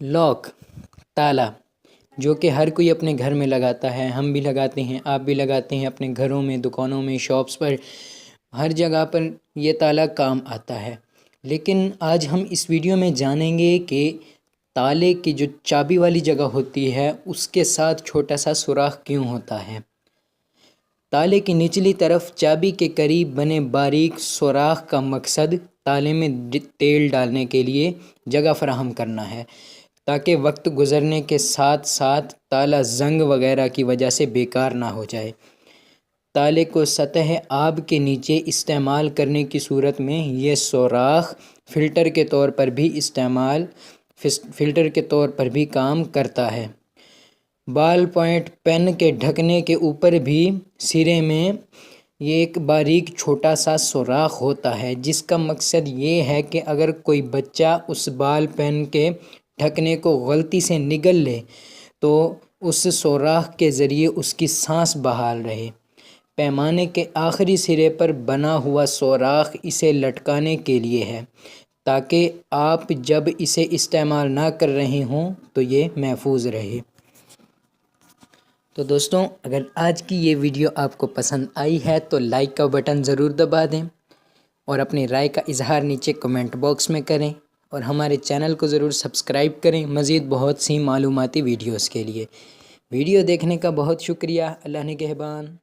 Lock, ताला, जो कि हर कोई अपने घर में लगाता है। हम भी लगाते हैं, आप भी लगाते हैं अपने घरों में, दुकानों में, शॉप्स पर, हर जगह पर ये ताला काम आता है। लेकिन आज हम इस वीडियो में जानेंगे कि ताले की जो चाबी वाली जगह होती है उसके साथ छोटा सा सुराख क्यों होता है। ताले की निचली तरफ चाबी के करीब बने बारीक सुराख का मकसद ताले में तेल डालने के लिए जगह फराहम करना है, ताकि वक्त गुजरने के साथ साथ ताला जंग वगैरह की वजह से बेकार ना हो जाए। ताले को सतह आब के नीचे इस्तेमाल करने की सूरत में ये सुराख फ़िल्टर के तौर पर भी काम करता है। बॉल पॉइंट पेन के ढकने के ऊपर भी सिरे में ये एक बारीक छोटा सा सुराख होता है, जिसका मकसद ये है कि अगर कोई बच्चा उस बॉल पेन के ढकने को गलती से निगल ले तो उस सुराख के ज़रिए उसकी सांस बहाल रहे। पैमाने के आखिरी सिरे पर बना हुआ सुराख इसे लटकाने के लिए है, ताकि आप जब इसे इस्तेमाल ना कर रहे हों तो ये महफूज रहे। तो दोस्तों, अगर आज की ये वीडियो आपको पसंद आई है तो लाइक का बटन ज़रूर दबा दें और अपनी राय का इजहार नीचे कमेंट बॉक्स में करें, और हमारे चैनल को ज़रूर सब्सक्राइब करें मज़ीद बहुत सी मालूमाती वीडियोस के लिए। वीडियो देखने का बहुत शुक्रिया। अल्लाह निगहबान।